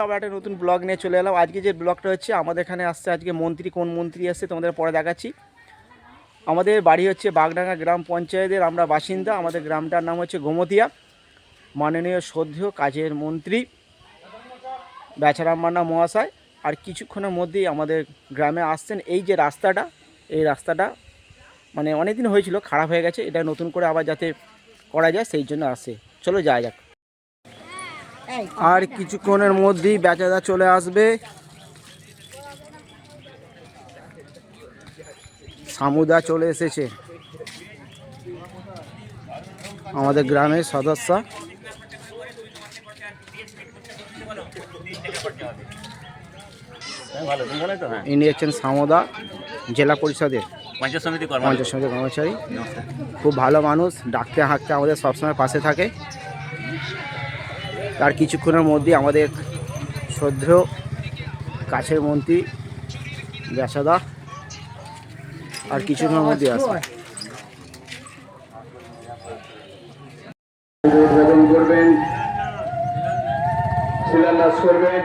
আবার একটা নতুন ব্লগ নিয়ে চলে এলাম। আজকে যে ব্লগটা হচ্ছে আমাদের এখানে আসছে আজকে মন্ত্রী, কোন মন্ত্রী আসছে তোমাদের পরে দেখাচ্ছি। আমাদের বাড়ি হচ্ছে বাগডাঙ্গা গ্রাম পঞ্চায়েতের আমরা বাসিন্দা। আমাদের গ্রামটার নাম হচ্ছে গোমতিয়া। মাননীয় শ্রদ্ধেয় কাজের মন্ত্রী বেচারাম মান্না মহাশয় আর কিছুক্ষণের মধ্যেই আমাদের গ্রামে আসছেন। এই যে রাস্তাটা, এই রাস্তাটা মানে অনেক দিন হয়েছিল, খারাপ হয়ে গেছে, এটা নতুন করে আবার যাতে করা যায় সেই জন্য আসে। চলো যাওয়া যাক। আর কিছুক্ষণের মধ্যেই বেচারা চলে আসবে। সামুদা চলে এসেছে, আমাদের গ্রামের সদস্য। ইনি হচ্ছেন সামুদা, জেলা পরিষদের পঞ্চায়েত সমিতি কর্মচারী। খুব ভালো মানুষ, ডাকতে হাঁকতে আমাদের সবসময় পাশে থাকে। তার কিছুক্ষণের মধ্যেই আমাদের শ্রদ্ধেয় কাছের মন্ত্রী বেচাদা আর কিছুক্ষণের মধ্যে আসে। উদ্বোধন করবেন, শিলান্যাস করবেন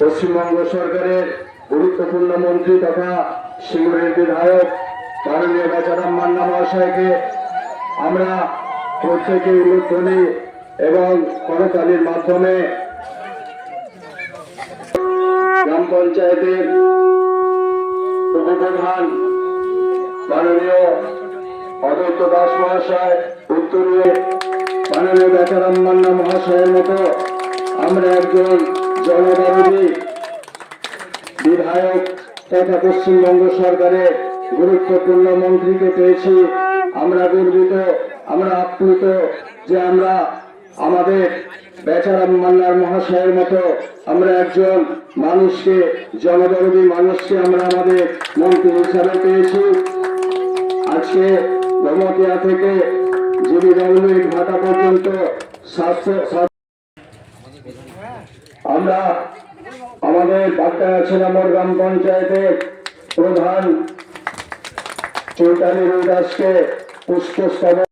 পশ্চিমবঙ্গ সরকারের গুরুত্বপূর্ণ মন্ত্রী তথা সিঙ্গুরের বিধায়ক মাননীয় বেচারাম মান্না মহাশয়কে আমরা প্রত্যেকে উলুধ্বনি এবং করতালির মাধ্যমে গ্রাম পঞ্চায়েতের উপপ্রধান মাননীয় অদ্বৈত দাস মহাশয়, উত্তরীয় মাননীয় বেচারাম মান্না মহাশয়ের মতো আমরা একজন জনদরদী বিধায়ক তথা পশ্চিমবঙ্গ সরকারের গুরুত্বপূর্ণ মন্ত্রীকে পেয়েছি। আমরা গর্বিত, আমরা আপ্লুত যে আমরা আমাদের বেচারাম মান্নার মহাশয়ের মতো আমরা একজন মানুষকে, জনদরদী মানুষকে আমরা আমাদের মন্ত্রী হিসাবে পেয়েছি। আজকে গোমতিয়া থেকে জিবিডব্লিউ ঘাটা পর্যন্ত আমরা আমাদের বাগডাঙ্গা 6 নম্বর গ্রাম পঞ্চায়েতের প্রধান চৈতালি দাসকে পুষ্পস্তবক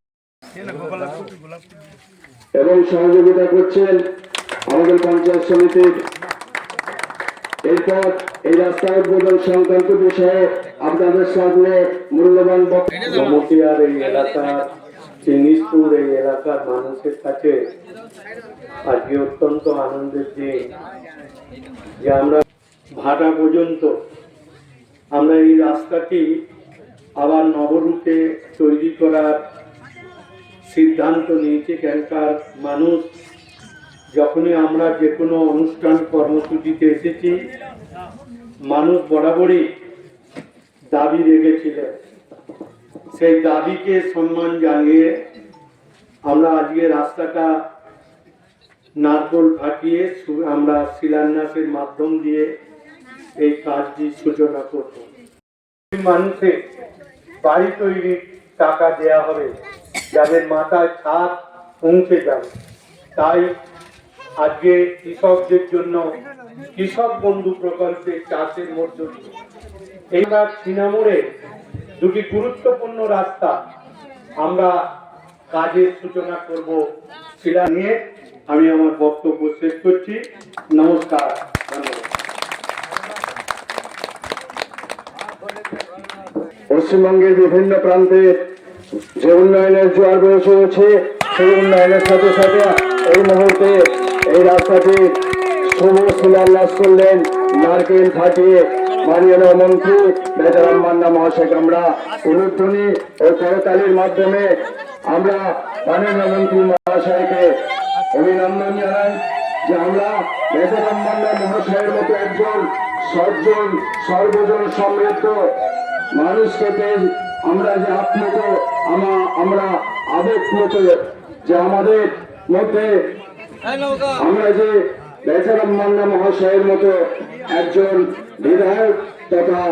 এবং সহযোগিতা করছেন আমাদের পঞ্চায়েত সমিতির। এরপর এই রাস্তা উদ্বোধন সংক্রান্ত বিষয়ে আপনাদের সামনে মূল্যবান গোমতিয়ার এই এলাকার, চিনিসপুর এই এলাকার মানুষের কাছে আজকে অত্যন্ত আনন্দের দিন যে আমরা ভাটা পর্যন্ত আমরা এই রাস্তাটি আবার নবরূপে তৈরি করার সিদ্ধান্ত নিয়েছি। কেনকার মানুষ যখনই আমরা যে কোনো অনুষ্ঠান কর্মসূচিতে এসেছি, মানুষ বরাবরই দাবি রেখেছিলেন। সেই দাবিকে সম্মান জানিয়ে আমরা আজকে রাস্তাটা নারকোল ফাটিয়ে আমরা শিলান্যাসের মাধ্যম দিয়ে এই কাজটি সূচনা করব। মানুষের বাড়ি তৈরির টাকা দেয়া হবে, যাদের মাথায় ছাদ পৌঁছে যাবে। তাই আজকে কৃষকদের জন্য কৃষক বন্ধু প্রকল্পে চাষের মধ্যে এই সিনামোড়ে দুটি গুরুত্বপূর্ণ রাস্তা আমরা কাজের সূচনা করব। শিলা নিয়ে আমি আমার বক্তব্য শেষ করছি। নমস্কার। পশ্চিমবঙ্গের বিভিন্ন প্রান্তে যে উন্নয়নের জোয়ার বয়ে চলেছে, সেই উন্নয়নের সাথে সাথে এই মুহূর্তে এই রাস্তাটি শুভ শিলান্যাস করলেন নারকেল ফাটিয়ে মাননীয় মন্ত্রী বেচারাম মান্না মহাশয়কে আমরা উলুধ্বনি ও করতালির মাধ্যমে আমরা মাননীয় মন্ত্রী মহাশয়কে অভিনন্দন জানাই যে আমরা বেচারাম মান্না মহাশয়ের মতো একজন সজ্জন সর্বজন সমৃদ্ধ মানুষকে পেয়ে আমরা যে আপ্লুত, আমরা আবেগপ্লুত যে আমাদের মধ্যে আমরা যে বেচারাম মান্না মহাশয়ের মতো একজন বিধায়ক তথা